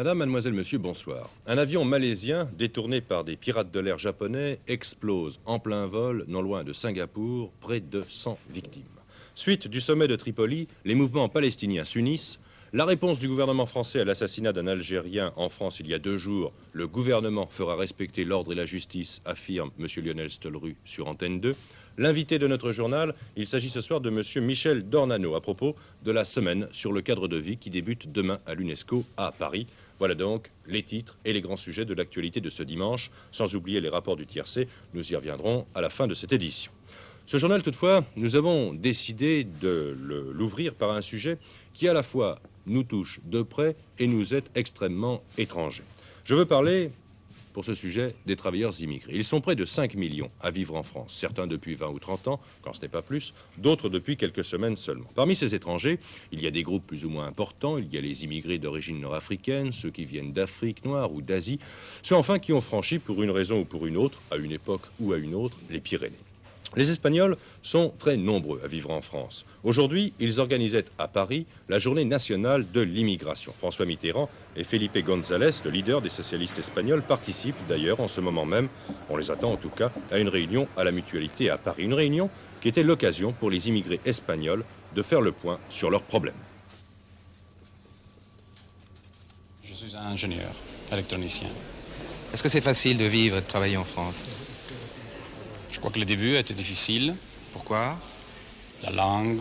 Madame, mademoiselle, monsieur, bonsoir. Un avion malaisien, détourné par des pirates de l'air japonais, explose en plein vol, non loin de Singapour, près de 100 victimes. Suite du sommet de Tripoli, les mouvements palestiniens s'unissent. La réponse du gouvernement français à l'assassinat d'un Algérien en France il y a 2 jours, le gouvernement fera respecter l'ordre et la justice, affirme M. Lionel Stolru sur Antenne 2. L'invité de notre journal, il s'agit ce soir de M. Michel Dornano à propos de la semaine sur le cadre de vie qui débute demain à l'UNESCO à Paris. Voilà donc les titres et les grands sujets de l'actualité de ce dimanche, sans oublier les rapports du tiercé. Nous y reviendrons à la fin de cette édition. Ce journal, toutefois, nous avons décidé de l'ouvrir par un sujet qui à la fois nous touche de près et nous est extrêmement étranger. Je veux parler, pour ce sujet, des travailleurs immigrés. Ils sont près de 5 millions à vivre en France, certains depuis 20 ou 30 ans, quand ce n'est pas plus, d'autres depuis quelques semaines seulement. Parmi ces étrangers, il y a des groupes plus ou moins importants, il y a les immigrés d'origine nord-africaine, ceux qui viennent d'Afrique noire ou d'Asie, ceux enfin qui ont franchi pour une raison ou pour une autre, à une époque ou à une autre, les Pyrénées. Les Espagnols sont très nombreux à vivre en France. Aujourd'hui, ils organisaient à Paris la journée nationale de l'immigration. François Mitterrand et Felipe González, le leader des socialistes espagnols, participent d'ailleurs en ce moment même, on les attend en tout cas, à une réunion à la Mutualité à Paris. Une réunion qui était l'occasion pour les immigrés espagnols de faire le point sur leurs problèmes. Je suis un ingénieur, électronicien. Est-ce que c'est facile de vivre et de travailler en France? Je crois que le début a été difficile. Pourquoi? La langue,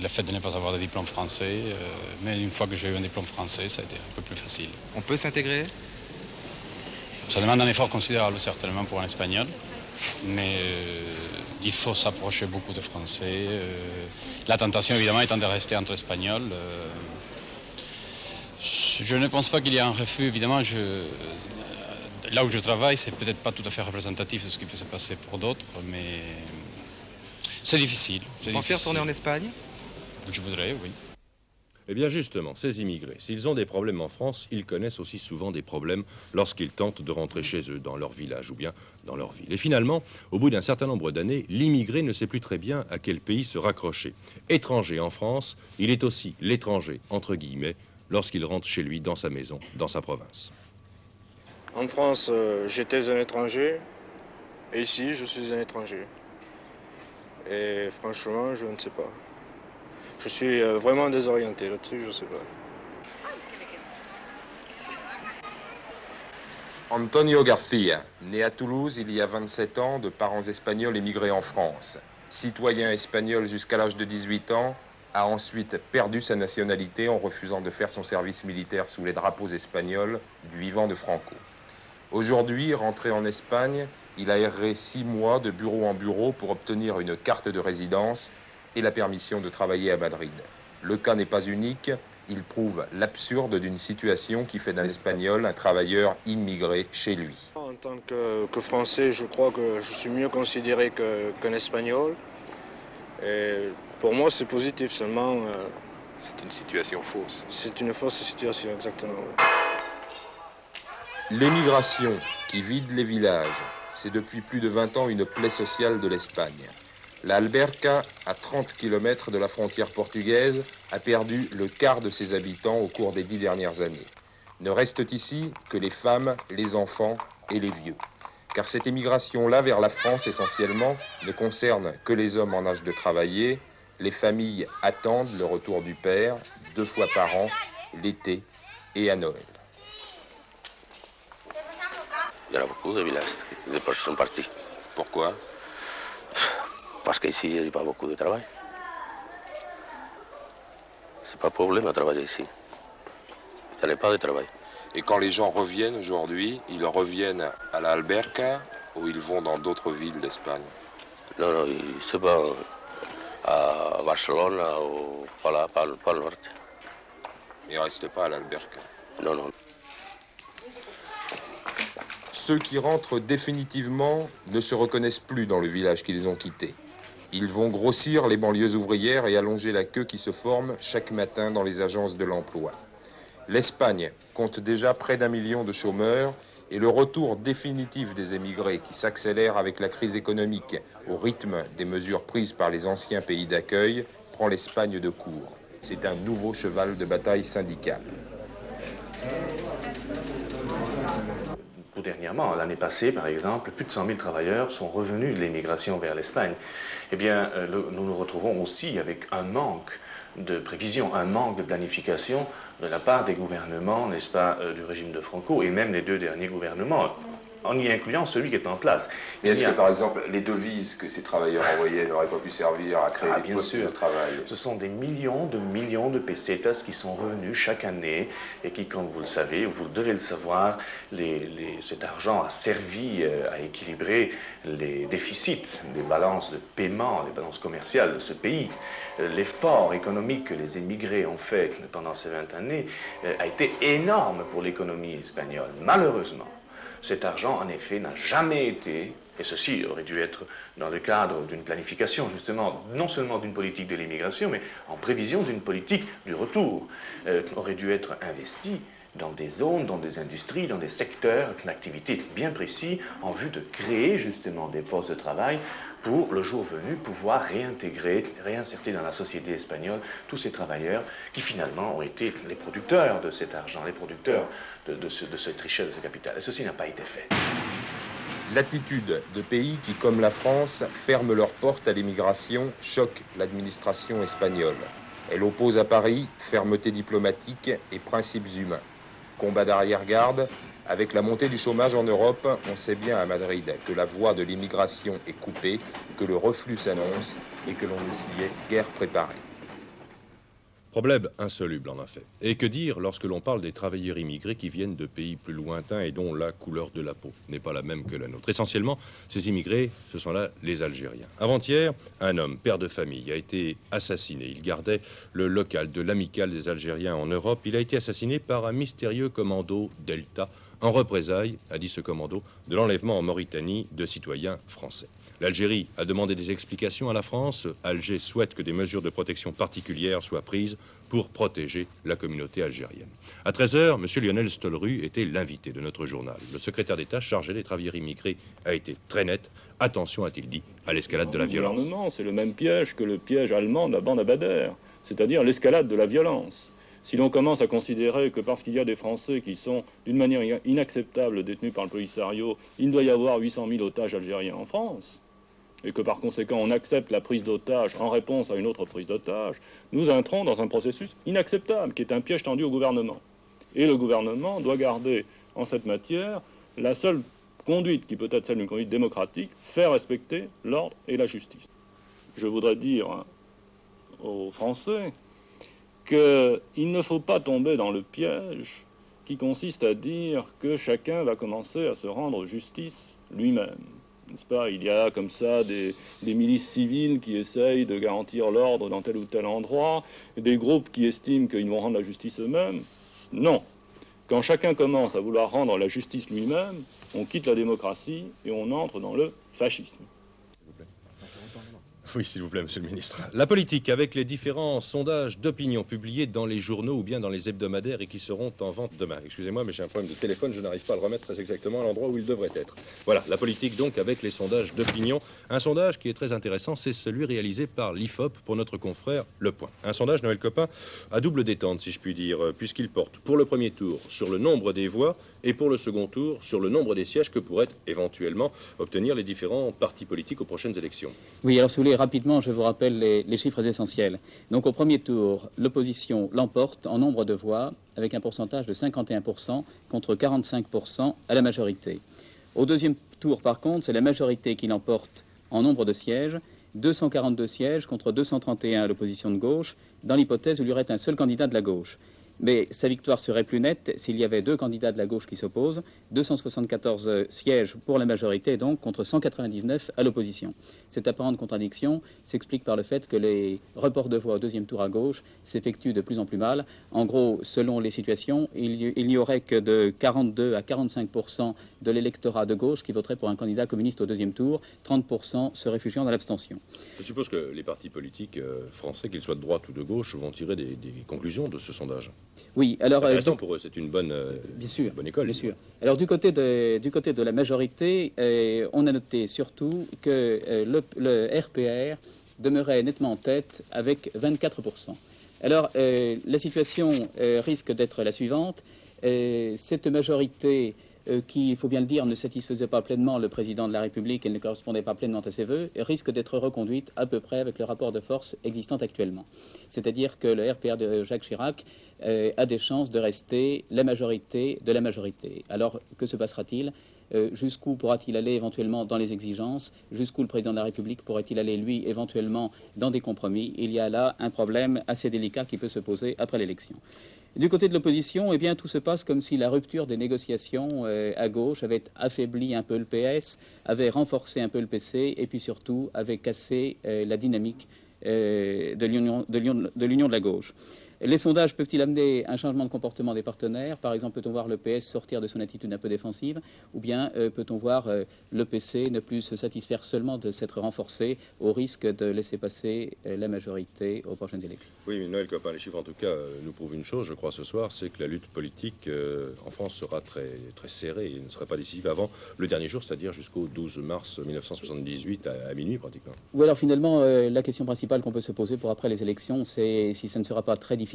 le fait de ne pas avoir de diplôme français. Mais une fois que j'ai eu un diplôme français, ça a été un peu plus facile. On peut s'intégrer? Ça demande un effort considérable, certainement, pour un Espagnol. Mais il faut s'approcher beaucoup de Français. La tentation, évidemment, étant de rester entre Espagnols. Je ne pense pas qu'il y ait un refus, évidemment. Là où je travaille, c'est peut-être pas tout à fait représentatif de ce qui peut se passer pour d'autres, mais c'est difficile. Vous pensez retourner en Espagne? Je voudrais, oui. Eh bien justement, ces immigrés, s'ils ont des problèmes en France, ils connaissent aussi souvent des problèmes lorsqu'ils tentent de rentrer chez eux, dans leur village ou bien dans leur ville. Et finalement, au bout d'un certain nombre d'années, l'immigré ne sait plus très bien à quel pays se raccrocher. Étranger en France, il est aussi l'étranger, entre guillemets, lorsqu'il rentre chez lui, dans sa maison, dans sa province. En France, j'étais un étranger, et ici, je suis un étranger. Et franchement, je ne sais pas. Je suis vraiment désorienté là-dessus, je ne sais pas. Antonio García, né à Toulouse il y a 27 ans, de parents espagnols émigrés en France. Citoyen espagnol jusqu'à l'âge de 18 ans, a ensuite perdu sa nationalité en refusant de faire son service militaire sous les drapeaux espagnols du vivant de Franco. Aujourd'hui, rentré en Espagne, il a erré 6 mois de bureau en bureau pour obtenir une carte de résidence et la permission de travailler à Madrid. Le cas n'est pas unique, il prouve l'absurde d'une situation qui fait d'un Espagnol un travailleur immigré chez lui. En tant que Français, je crois que je suis mieux considéré qu'un Espagnol. Et pour moi, c'est positif, seulement... C'est une situation fausse. C'est une fausse situation, exactement. L'émigration qui vide les villages, c'est depuis plus de 20 ans une plaie sociale de l'Espagne. La Alberca, à 30 km de la frontière portugaise, a perdu le quart de ses habitants au cours des 10 dernières années. Ne restent ici que les femmes, les enfants et les vieux. Car cette émigration-là vers la France essentiellement ne concerne que les hommes en âge de travailler. Les familles attendent le retour du père 2 fois par an, l'été et à Noël. Il y en a beaucoup de villages, de personnes parties. Pourquoi? Parce qu'ici, il n'y a pas beaucoup de travail. C'est pas un problème à travailler ici. Il n'y a pas de travail. Et quand les gens reviennent aujourd'hui, ils reviennent à la Alberca ou ils vont dans d'autres villes d'Espagne? Non, non, ils se vont à Barcelone ou voilà, pas le nord. Ils ne restent pas à l'Alberca? Non, non. Ceux qui rentrent définitivement ne se reconnaissent plus dans le village qu'ils ont quitté. Ils vont grossir les banlieues ouvrières et allonger la queue qui se forme chaque matin dans les agences de l'emploi. L'Espagne compte déjà près d'1 million de chômeurs et le retour définitif des émigrés qui s'accélère avec la crise économique au rythme des mesures prises par les anciens pays d'accueil prend l'Espagne de court. C'est un nouveau cheval de bataille syndical. dernièrement. L'année passée, par exemple, plus de 100 000 travailleurs sont revenus de l'émigration vers l'Espagne. Eh bien, nous nous retrouvons aussi avec un manque de prévision, un manque de planification de la part des gouvernements, n'est-ce pas, du régime de Franco, et même les deux derniers gouvernements, en y incluant celui qui est en place. Mais est-ce que, par exemple, les devises que ces travailleurs envoyaient n'auraient pas pu servir à créer des postes de travail? Ce sont des millions de pesetas qui sont revenus chaque année et qui, comme vous le savez, vous devez le savoir, cet argent a servi à équilibrer les déficits des balances de paiement, les balances commerciales de ce pays. L'effort économique que les émigrés ont fait pendant ces 20 années a été énorme pour l'économie espagnole, malheureusement. Cet argent, en effet, n'a jamais été, et ceci aurait dû être dans le cadre d'une planification, justement, non seulement d'une politique de l'immigration, mais en prévision d'une politique du retour, aurait dû être investi dans des zones, dans des industries, dans des secteurs d'activité bien précis, en vue de créer, justement, des postes de travail pour, le jour venu, pouvoir réinsérer dans la société espagnole tous ces travailleurs qui, finalement, ont été les producteurs de cet argent, les producteurs de cette richesse, de ce capital. Et ceci n'a pas été fait. L'attitude de pays qui, comme la France, ferment leurs portes à l'immigration choque l'administration espagnole. Elle oppose à Paris fermeté diplomatique et principes humains. Combat d'arrière-garde, avec la montée du chômage en Europe, on sait bien à Madrid que la voie de l'immigration est coupée, que le reflux s'annonce et que l'on ne s'y est guère préparé. Problème insoluble en effet. Et que dire lorsque l'on parle des travailleurs immigrés qui viennent de pays plus lointains et dont la couleur de la peau n'est pas la même que la nôtre. Essentiellement, ces immigrés, ce sont là les Algériens. Avant-hier, un homme, père de famille, a été assassiné. Il gardait le local de l'amicale des Algériens en Europe. Il a été assassiné par un mystérieux commando Delta, en représailles, a dit ce commando, de l'enlèvement en Mauritanie de citoyens français. L'Algérie a demandé des explications à la France. Alger souhaite que des mesures de protection particulières soient prises pour protéger la communauté algérienne. À 13h, M. Lionel Stolleru était l'invité de notre journal. Le secrétaire d'État chargé des travailleurs immigrés a été très net. Attention, a-t-il dit, à l'escalade de la violence. Le gouvernement, c'est le même piège que le piège allemand de la bande à Bader, c'est-à-dire l'escalade de la violence. Si l'on commence à considérer que parce qu'il y a des Français qui sont d'une manière inacceptable détenus par le Polisario, il doit y avoir 800 000 otages algériens en France, et que par conséquent on accepte la prise d'otages en réponse à une autre prise d'otages, nous entrons dans un processus inacceptable, qui est un piège tendu au gouvernement. Et le gouvernement doit garder en cette matière la seule conduite qui peut être celle d'une conduite démocratique, faire respecter l'ordre et la justice. Je voudrais dire aux Français qu'il ne faut pas tomber dans le piège qui consiste à dire que chacun va commencer à se rendre justice lui-même. N'est-ce pas? Il y a comme ça des milices civiles qui essayent de garantir l'ordre dans tel ou tel endroit, des groupes qui estiment qu'ils vont rendre la justice eux-mêmes. Non. Quand chacun commence à vouloir rendre la justice lui-même, on quitte la démocratie et on entre dans le fascisme. Oui, s'il vous plaît, monsieur le ministre. La politique, avec les différents sondages d'opinion publiés dans les journaux ou bien dans les hebdomadaires et qui seront en vente demain. Excusez-moi, mais j'ai un problème de téléphone, je n'arrive pas à le remettre très exactement à l'endroit où il devrait être. Voilà, la politique donc avec les sondages d'opinion. Un sondage qui est très intéressant, c'est celui réalisé par l'IFOP pour notre confrère Le Point. Un sondage, Noël Copin, à double détente, si je puis dire, puisqu'il porte pour le premier tour sur le nombre des voix et pour le second tour sur le nombre des sièges que pourraient éventuellement obtenir les différents partis politiques aux prochaines élections. Oui, alors si vous voulez, rapidement, je vous rappelle les chiffres essentiels. Donc au premier tour, l'opposition l'emporte en nombre de voix avec un pourcentage de 51% contre 45% à la majorité. Au deuxième tour, par contre, c'est la majorité qui l'emporte en nombre de sièges, 242 sièges contre 231 à l'opposition de gauche, dans l'hypothèse où il y aurait un seul candidat de la gauche. Mais sa victoire serait plus nette s'il y avait deux candidats de la gauche qui s'opposent, 274 sièges pour la majorité donc contre 199 à l'opposition. Cette apparente contradiction s'explique par le fait que les reports de voix au deuxième tour à gauche s'effectuent de plus en plus mal. En gros, selon les situations, il n'y aurait que de 42 à 45% de l'électorat de gauche qui voterait pour un candidat communiste au deuxième tour, 30% se réfugiant dans l'abstention. Je suppose que les partis politiques français, qu'ils soient de droite ou de gauche, vont tirer des conclusions de ce sondage. Oui, alors pour eux, c'est une bonne, bonne école. Bien sûr. Alors du côté de la majorité, on a noté surtout que le RPR demeurait nettement en tête avec 24%. Alors la situation risque d'être la suivante. Cette majorité qui, il faut bien le dire, ne satisfaisait pas pleinement le président de la République et ne correspondait pas pleinement à ses vœux, risque d'être reconduite à peu près avec le rapport de force existant actuellement. C'est-à-dire que le RPR de Jacques Chirac a des chances de rester la majorité de la majorité. Alors, que se passera-t-il? Jusqu'où pourra-t-il aller éventuellement dans les exigences? Jusqu'où le président de la République pourrait-il aller, lui, éventuellement dans des compromis? Il y a là un problème assez délicat qui peut se poser après l'élection. Du côté de l'opposition, eh bien, tout se passe comme si la rupture des négociations à gauche avait affaibli un peu le PS, avait renforcé un peu le PC et puis surtout avait cassé la dynamique de l'union de la gauche. Les sondages peuvent-ils amener un changement de comportement des partenaires? Par exemple, peut-on voir le PS sortir de son attitude un peu défensive? Ou bien peut-on voir le PC ne plus se satisfaire seulement de s'être renforcé au risque de laisser passer la majorité aux prochaines élections? Oui, mais Noël Copin, les chiffres en tout cas nous prouvent une chose, je crois, ce soir, c'est que la lutte politique en France sera très, très serrée et ne sera pas décisive avant le dernier jour, c'est-à-dire jusqu'au 12 mars 1978 à minuit pratiquement. Ou alors finalement, la question principale qu'on peut se poser pour après les élections, c'est si ça ne sera pas très difficile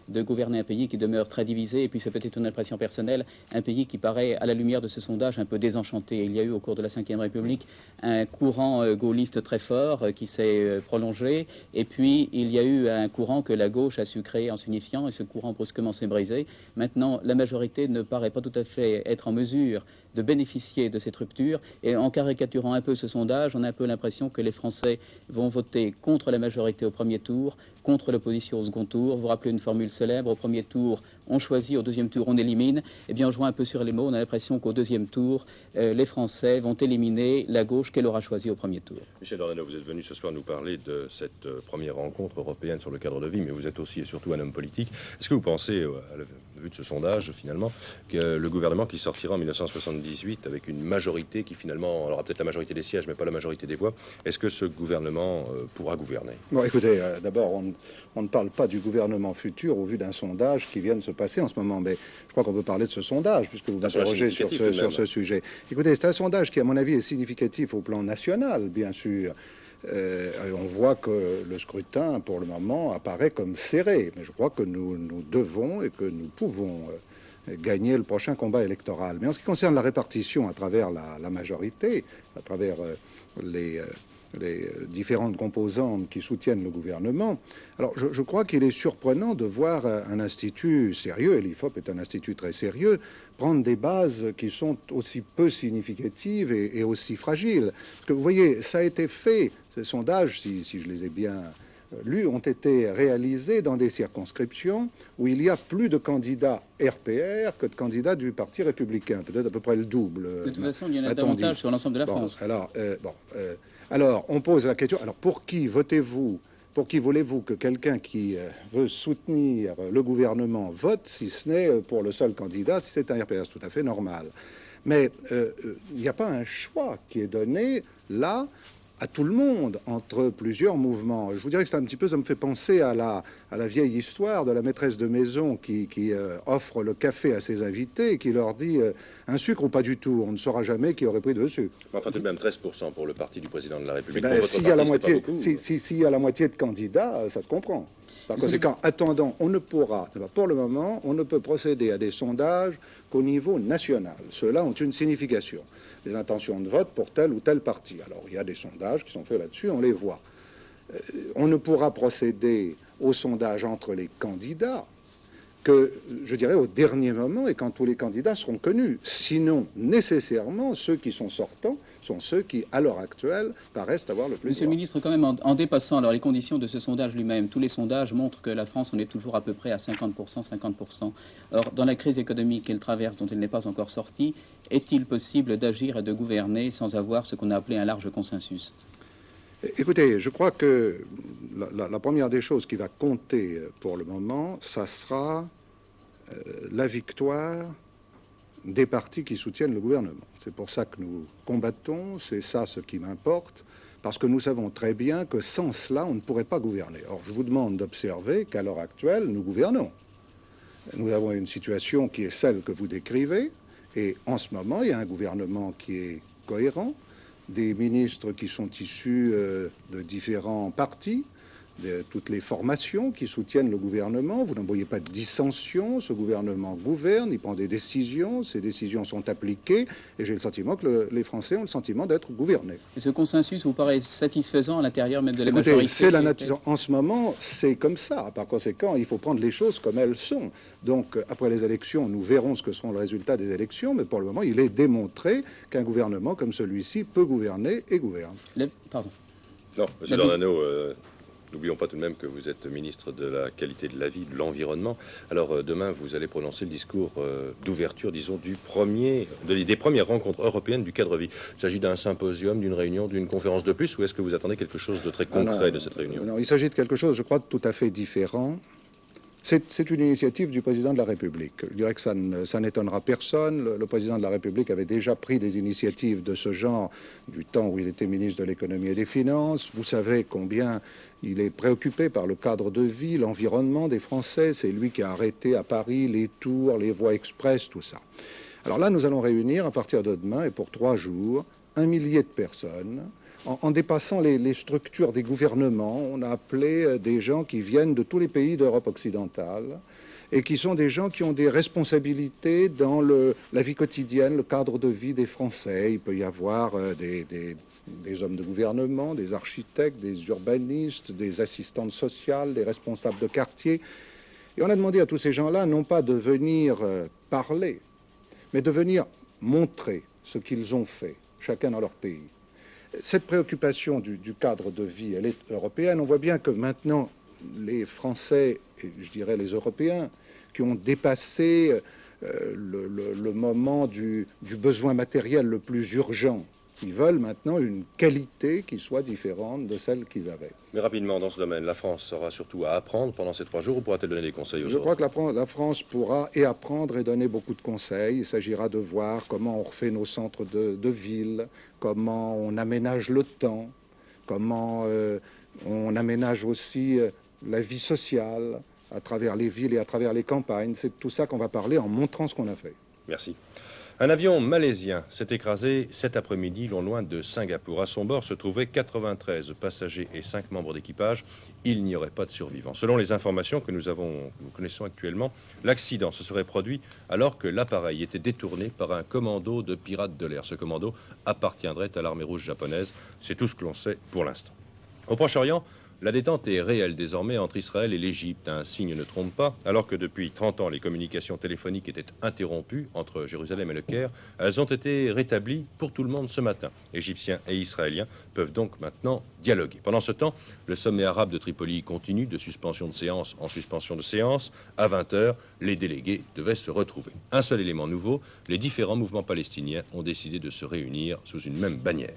de gouverner un pays qui demeure très divisé, et puis c'est peut-être une impression personnelle, un pays qui paraît à la lumière de ce sondage un peu désenchanté. Il y a eu au cours de la Ve République un courant gaulliste très fort qui s'est prolongé, et puis il y a eu un courant que la gauche a su créer en s'unifiant, et ce courant brusquement s'est brisé. Maintenant, la majorité ne paraît pas tout à fait être en mesure de bénéficier de cette rupture, et en caricaturant un peu ce sondage, on a un peu l'impression que les Français vont voter contre la majorité au premier tour, contre l'opposition au second tour. Vous rappelez une formule célèbre, au premier tour on choisit, au deuxième tour on élimine. Eh bien, on joue un peu sur les mots, on a l'impression qu'au deuxième tour, les Français vont éliminer la gauche qu'elle aura choisie au premier tour. Michel Dornano, vous êtes venu ce soir nous parler de cette première rencontre européenne sur le cadre de vie, mais vous êtes aussi et surtout un homme politique. Est-ce que vous pensez, à la vue de ce sondage, finalement, que le gouvernement qui sortira en 1978 avec une majorité qui finalement aura peut-être la majorité des sièges, mais pas la majorité des voix, est-ce que ce gouvernement pourra gouverner? Bon, écoutez, d'abord, on ne parle pas du gouvernement futur au vu d'un sondage qui vient de se passer en ce moment, mais je crois qu'on peut parler de ce sondage, puisque vous m'interrogez sur ce sujet. Écoutez, c'est un sondage qui, à mon avis, est significatif au plan national, bien sûr. On voit que le scrutin, pour le moment, apparaît comme serré, mais je crois que nous devons et que nous pouvons gagner le prochain combat électoral. Mais en ce qui concerne la répartition à travers la majorité, à travers les différentes composantes qui soutiennent le gouvernement. Alors, je crois qu'il est surprenant de voir un institut sérieux, et l'IFOP est un institut très sérieux, prendre des bases qui sont aussi peu significatives et aussi fragiles. Parce que vous voyez, ça a été fait, ces sondages, si je les ai bien lus, ont été réalisés dans des circonscriptions où il y a plus de candidats RPR que de candidats du Parti républicain, peut-être à peu près le double. De toute façon, il y en a davantage sur l'ensemble de la France. Alors, on pose la question, alors pour qui votez-vous? Pour qui voulez-vous que quelqu'un qui veut soutenir le gouvernement vote, si ce n'est pour le seul candidat, si c'est un RPR? C'est tout à fait normal. Mais il n'y a pas un choix qui est donné là à tout le monde entre plusieurs mouvements. Je vous dirais que c'est un petit peu, ça me fait penser à la vieille histoire de la maîtresse de maison qui offre le café à ses invités et qui leur dit un sucre ou pas du tout. On ne saura jamais qui aurait pris de sucre. Enfin, tout de même 13% pour le parti du président de la République. S'il y a la moitié de candidats, ça se comprend. Par conséquent, attendant, on ne pourra, pour le moment, on ne peut procéder à des sondages qu'au niveau national. Ceux-là ont une signification. Les intentions de vote pour tel ou tel parti. Alors, il y a des sondages qui sont faits là-dessus, on les voit. On ne pourra procéder aux sondages entre les candidats que, je dirais, au dernier moment et quand tous les candidats seront connus. Sinon, nécessairement, ceux qui sont sortants sont ceux qui, à l'heure actuelle, paraissent avoir le plus. Monsieur le ministre, quand même, en dépassant alors les conditions de ce sondage lui-même, tous les sondages montrent que la France en est toujours à peu près à 50%, 50%. Or, dans la crise économique qu'elle traverse, dont elle n'est pas encore sortie, est-il possible d'agir et de gouverner sans avoir ce qu'on a appelé un large consensus? Écoutez, je crois que la première des choses qui va compter pour le moment, ça sera la victoire des partis qui soutiennent le gouvernement. C'est pour ça que nous combattons, c'est ça ce qui m'importe, parce que nous savons très bien que sans cela, on ne pourrait pas gouverner. Or, je vous demande d'observer qu'à l'heure actuelle, nous gouvernons. Nous avons une situation qui est celle que vous décrivez, et en ce moment, il y a un gouvernement qui est cohérent, des ministres qui sont issus de différents partis, toutes les formations qui soutiennent le gouvernement. Vous n'en voyez pas de dissension. Ce gouvernement gouverne, il prend des décisions, ces décisions sont appliquées, et j'ai le sentiment que les Français ont le sentiment d'être gouvernés. Et ce consensus vous paraît satisfaisant à l'intérieur même de la majorité? En ce moment, c'est comme ça. Par conséquent, il faut prendre les choses comme elles sont. Donc, après les élections, nous verrons ce que seront les résultats des élections, mais pour le moment, il est démontré qu'un gouvernement comme celui-ci peut gouverner et gouverne. Pardon. Non, M. Dornano, n'oublions pas tout de même que vous êtes ministre de la qualité de la vie, de l'environnement. Alors demain, vous allez prononcer le discours d'ouverture, disons, des premières rencontres européennes du cadre vie. Il s'agit d'un symposium, d'une réunion, d'une conférence de plus, ou est-ce que vous attendez quelque chose de très concret de cette réunion? Non, il s'agit de quelque chose, je crois, de tout à fait différent. C'est une initiative du président de la République. Je dirais que ça n'étonnera personne. Le président de la République avait déjà pris des initiatives de ce genre du temps où il était ministre de l'économie et des finances. Vous savez combien il est préoccupé par le cadre de vie, l'environnement des Français. C'est lui qui a arrêté à Paris les tours, les voies express, tout ça. Alors là, nous allons réunir à partir de demain et pour 3 jours 1 millier de personnes. En dépassant les structures des gouvernements, on a appelé des gens qui viennent de tous les pays d'Europe occidentale et qui sont des gens qui ont des responsabilités dans la vie quotidienne, le cadre de vie des Français. Il peut y avoir des hommes de gouvernement, des architectes, des urbanistes, des assistantes sociales, des responsables de quartier. Et on a demandé à tous ces gens-là non pas de venir parler, mais de venir montrer ce qu'ils ont fait, chacun dans leur pays. Cette préoccupation du cadre de vie, elle est européenne. On voit bien que maintenant, les Français, et je dirais les Européens, qui ont dépassé le moment du besoin matériel le plus urgent, ils veulent maintenant une qualité qui soit différente de celle qu'ils avaient. Mais rapidement, dans ce domaine, la France aura surtout à apprendre pendant ces 3 jours, ou pourra-t-elle donner des conseils aux autres? Je crois que la France pourra et apprendre et donner beaucoup de conseils. Il s'agira de voir comment on refait nos centres de ville, comment on aménage le temps, comment on aménage aussi la vie sociale à travers les villes et à travers les campagnes. C'est tout ça qu'on va parler en montrant ce qu'on a fait. Merci. Un avion malaisien s'est écrasé cet après-midi non loin de Singapour. À son bord se trouvaient 93 passagers et 5 membres d'équipage. Il n'y aurait pas de survivants. Selon les informations que nous connaissons actuellement, l'accident se serait produit alors que l'appareil était détourné par un commando de pirates de l'air. Ce commando appartiendrait à l'armée rouge japonaise. C'est tout ce que l'on sait pour l'instant. Au Proche-Orient, la détente est réelle désormais entre Israël et l'Égypte. Un signe ne trompe pas. Alors que depuis 30 ans, les communications téléphoniques étaient interrompues entre Jérusalem et le Caire, elles ont été rétablies pour tout le monde ce matin. Égyptiens et Israéliens peuvent donc maintenant dialoguer. Pendant ce temps, le sommet arabe de Tripoli continue de suspension de séance en suspension de séance. À 20 h, les délégués devaient se retrouver. Un seul élément nouveau, les différents mouvements palestiniens ont décidé de se réunir sous une même bannière.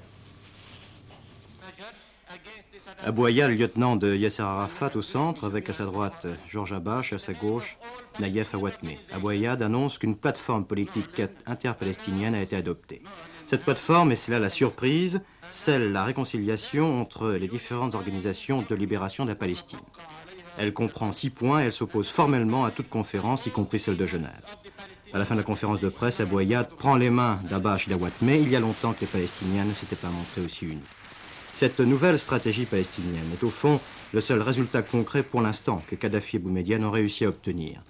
Abouaya, le lieutenant de Yasser Arafat au centre, avec à sa droite Georges Habash, à sa gauche Naïef Awatmé. Abouaya annonce qu'une plateforme politique interpalestinienne a été adoptée. Cette plateforme, et c'est là la surprise, scelle la réconciliation entre les différentes organisations de libération de la Palestine. Elle comprend 6 points et elle s'oppose formellement à toute conférence, y compris celle de Genève. À la fin de la conférence de presse, Abouaya prend les mains d'Habash et d'Awatmé. Il y a longtemps que les Palestiniens ne s'étaient pas montrés aussi unis. Cette nouvelle stratégie palestinienne est au fond le seul résultat concret pour l'instant que Kadhafi et Boumedienne ont réussi à obtenir.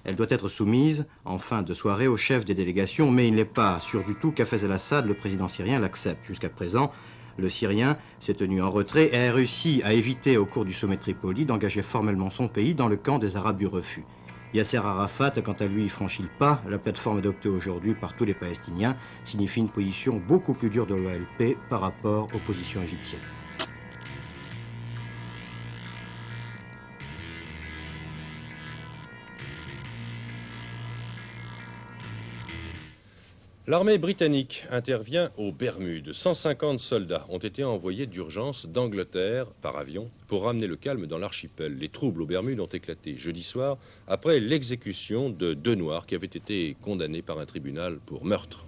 Elle doit être soumise en fin de soirée au chef des délégations, mais il n'est pas sûr du tout qu'Hafez el-Assad, le président syrien, l'accepte. Jusqu'à présent, le Syrien s'est tenu en retrait et a réussi à éviter au cours du sommet Tripoli d'engager formellement son pays dans le camp des Arabes du refus. Yasser Arafat, quant à lui, franchit le pas. La plateforme adoptée aujourd'hui par tous les Palestiniens signifie une position beaucoup plus dure de l'OLP par rapport aux positions égyptiennes. L'armée britannique intervient aux Bermudes. 150 soldats ont été envoyés d'urgence d'Angleterre par avion pour ramener le calme dans l'archipel. Les troubles aux Bermudes ont éclaté jeudi soir après l'exécution de 2 Noirs qui avaient été condamnés par un tribunal pour meurtre.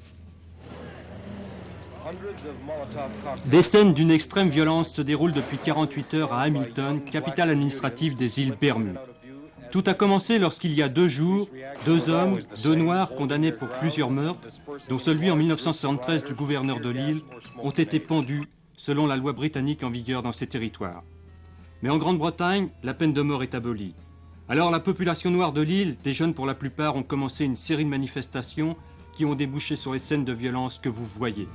Des scènes d'une extrême violence se déroulent depuis 48 heures à Hamilton, capitale administrative des îles Bermudes. Tout a commencé lorsqu'il y a 2 jours, 2 hommes, 2 Noirs condamnés pour plusieurs meurtres, dont celui en 1973 du gouverneur de l'île, ont été pendus selon la loi britannique en vigueur dans ces territoires. Mais en Grande-Bretagne, la peine de mort est abolie. Alors la population noire de l'île, des jeunes pour la plupart, ont commencé une série de manifestations qui ont débouché sur les scènes de violence que vous voyez.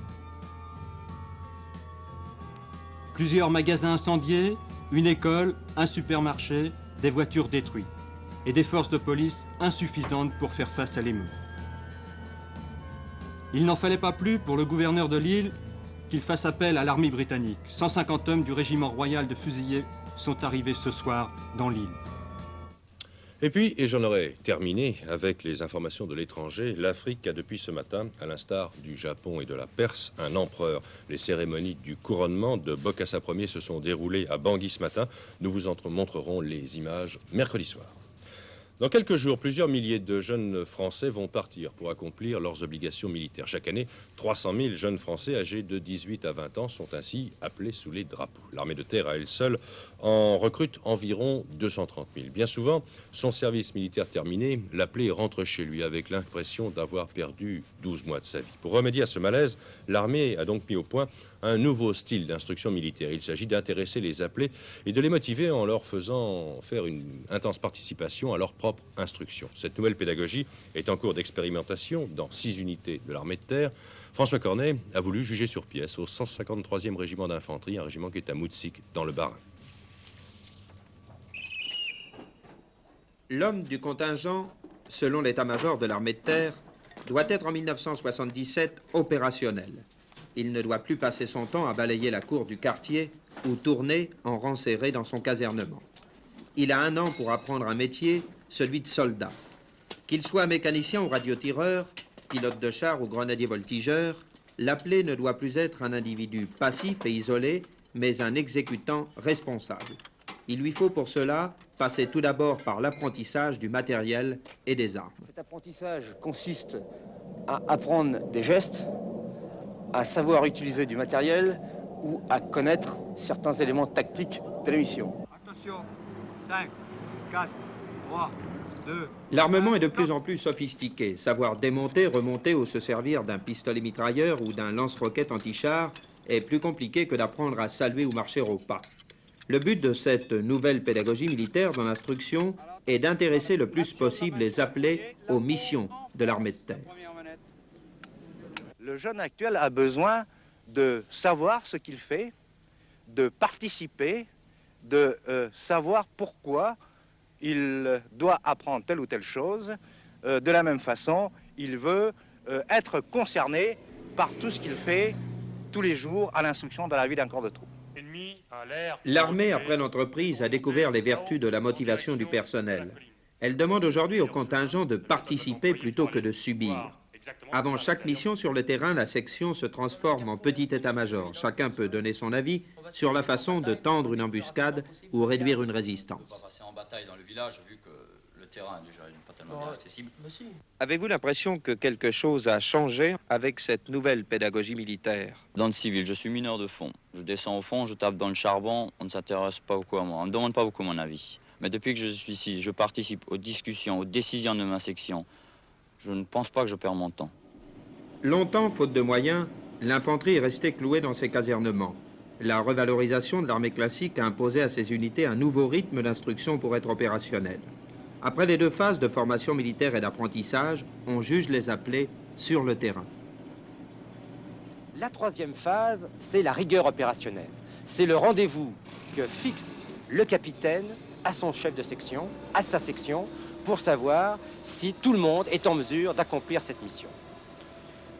Plusieurs magasins incendiés, une école, un supermarché, des voitures détruites et des forces de police insuffisantes pour faire face à l'émeute. Il n'en fallait pas plus pour le gouverneur de l'île qu'il fasse appel à l'armée britannique. 150 hommes du régiment royal de fusiliers sont arrivés ce soir dans l'île. Et puis, et j'en aurais terminé avec les informations de l'étranger, l'Afrique a depuis ce matin, à l'instar du Japon et de la Perse, un empereur. Les cérémonies du couronnement de Bokassa Ier se sont déroulées à Bangui ce matin. Nous vous en montrerons les images mercredi soir. Dans quelques jours, plusieurs milliers de jeunes Français vont partir pour accomplir leurs obligations militaires. Chaque année, 300 000 jeunes Français âgés de 18 à 20 ans sont ainsi appelés sous les drapeaux. L'armée de terre, à elle seule, en recrute environ 230 000. Bien souvent, son service militaire terminé, l'appelé rentre chez lui avec l'impression d'avoir perdu 12 mois de sa vie. Pour remédier à ce malaise, l'armée a donc mis au point un nouveau style d'instruction militaire. Il s'agit d'intéresser les appelés et de les motiver en leur faisant faire une intense participation à leur propre instruction. Cette nouvelle pédagogie est en cours d'expérimentation dans 6 unités de l'armée de terre. François Cornet a voulu juger sur pièce au 153e régiment d'infanterie, un régiment qui est à Moutsik, dans le Bas-Rhin. L'homme du contingent, selon l'état-major de l'armée de terre, doit être en 1977 opérationnel. Il ne doit plus passer son temps à balayer la cour du quartier ou tourner en rang serré dans son casernement. Il a 1 an pour apprendre un métier, celui de soldat. Qu'il soit mécanicien ou radiotireur, pilote de char ou grenadier voltigeur, l'appelé ne doit plus être un individu passif et isolé, mais un exécutant responsable. Il lui faut pour cela passer tout d'abord par l'apprentissage du matériel et des armes. Cet apprentissage consiste à apprendre des gestes, à savoir utiliser du matériel ou à connaître certains éléments tactiques de la mission. Attention, 5, 4, 3, 2... L'armement est de plus en plus sophistiqué. Savoir démonter, remonter ou se servir d'un pistolet mitrailleur ou d'un lance-roquette anti-char est plus compliqué que d'apprendre à saluer ou marcher au pas. Le but de cette nouvelle pédagogie militaire dans l'instruction est d'intéresser le plus possible les appelés aux missions de l'armée de terre. Le jeune actuel a besoin de savoir ce qu'il fait, de participer, de savoir pourquoi il doit apprendre telle ou telle chose. De la même façon, il veut être concerné par tout ce qu'il fait tous les jours à l'instruction dans la vie d'un corps de troupe. L'armée, après l'entreprise, a découvert les vertus de la motivation du personnel. Elle demande aujourd'hui au contingent de participer plutôt que de subir. Avant chaque mission sur le terrain, la section se transforme en petit état-major. Chacun peut donner son avis sur la façon de tendre une embuscade ou réduire une résistance. On va passer en bataille dans le village vu que le terrain déjà n'est pas tellement bien accessible. Avez-vous l'impression que quelque chose a changé avec cette nouvelle pédagogie militaire? Dans le civil, je suis mineur de fond. Je descends au fond, je tape dans le charbon, on ne s'intéresse pas beaucoup à moi, on ne me demande pas beaucoup mon avis. Mais depuis que je suis ici, je participe aux discussions, aux décisions de ma section. Je ne pense pas que je perds mon temps. Longtemps, faute de moyens, l'infanterie est restée clouée dans ses casernements. La revalorisation de l'armée classique a imposé à ces unités un nouveau rythme d'instruction pour être opérationnel. Après les 2 phases de formation militaire et d'apprentissage, on juge les appelés sur le terrain. La 3e phase, c'est la rigueur opérationnelle. C'est le rendez-vous que fixe le capitaine à son chef de section, à sa section, pour savoir si tout le monde est en mesure d'accomplir cette mission.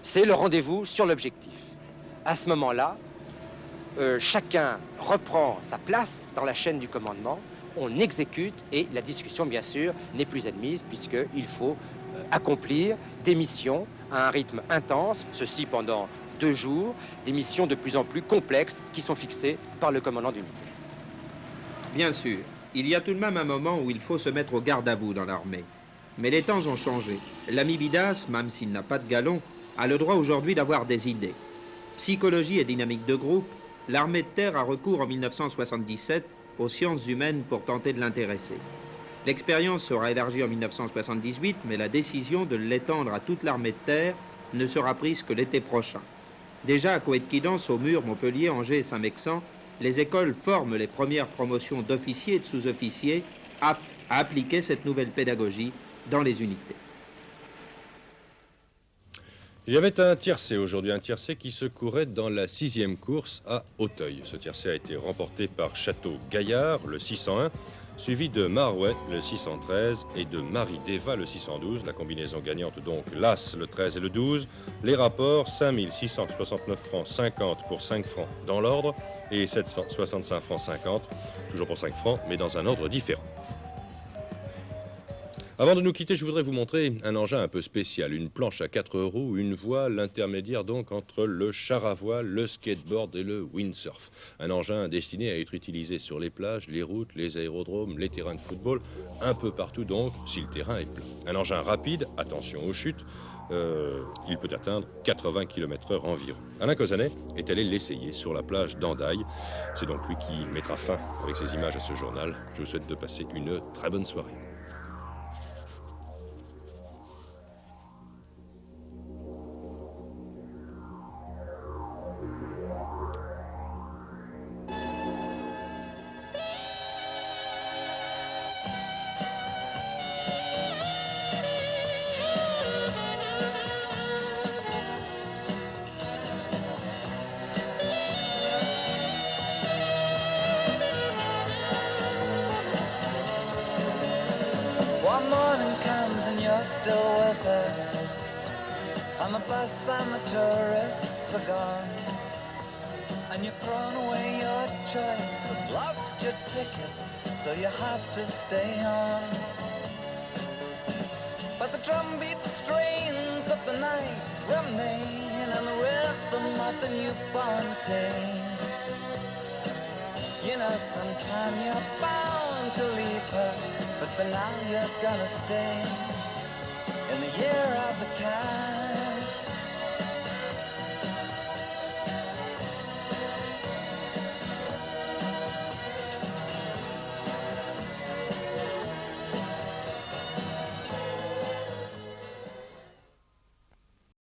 C'est le rendez-vous sur l'objectif. À ce moment-là, chacun reprend sa place dans la chaîne du commandement, on exécute et la discussion, bien sûr, n'est plus admise puisqu'il faut accomplir des missions à un rythme intense, ceci pendant 2 jours, des missions de plus en plus complexes qui sont fixées par le commandant d'unité. Bien sûr, il y a tout de même un moment où il faut se mettre au garde à vous dans l'armée. Mais les temps ont changé. L'ami Bidas, même s'il n'a pas de galon, a le droit aujourd'hui d'avoir des idées. Psychologie et dynamique de groupe, l'armée de terre a recours en 1977 aux sciences humaines pour tenter de l'intéresser. L'expérience sera élargie en 1978, mais la décision de l'étendre à toute l'armée de terre ne sera prise que l'été prochain. Déjà à Coëtquidan, Saumur, Montpellier, Angers et Saint-Mexan, les écoles forment les premières promotions d'officiers et de sous-officiers aptes à appliquer cette nouvelle pédagogie dans les unités. Il y avait un tiercé aujourd'hui, un tiercé qui se courait dans la 6e course à Auteuil. Ce tiercé a été remporté par Château Gaillard, le 601, suivi de Marouet, le 613, et de Marie-Deva, le 612. La combinaison gagnante donc l'As, le 13 et le 12. Les rapports, 5 669 francs 50 pour 5 francs dans l'ordre, et 765 francs 50, toujours pour 5 francs, mais dans un ordre différent. Avant de nous quitter, je voudrais vous montrer un engin un peu spécial, une planche à 4 roues, une voile intermédiaire donc entre le char à voile, le skateboard et le windsurf. Un engin destiné à être utilisé sur les plages, les routes, les aérodromes, les terrains de football, un peu partout donc si le terrain est plat. Un engin rapide, attention aux chutes, il peut atteindre 80 km/h environ. Alain Cosanet est allé l'essayer sur la plage d'Andaille. C'est donc lui qui mettra fin avec ces images à ce journal. Je vous souhaite de passer une très bonne soirée. One morning comes and you're still with her. On the bus and the tourists are gone, and you've thrown away your choice and lost your ticket, so you have to stay on. But the drumbeat strains of the night remain, and the rhythm of the newborn day. You know sometime you're bound to leave her, but for now you're gonna stay in the year of the cat.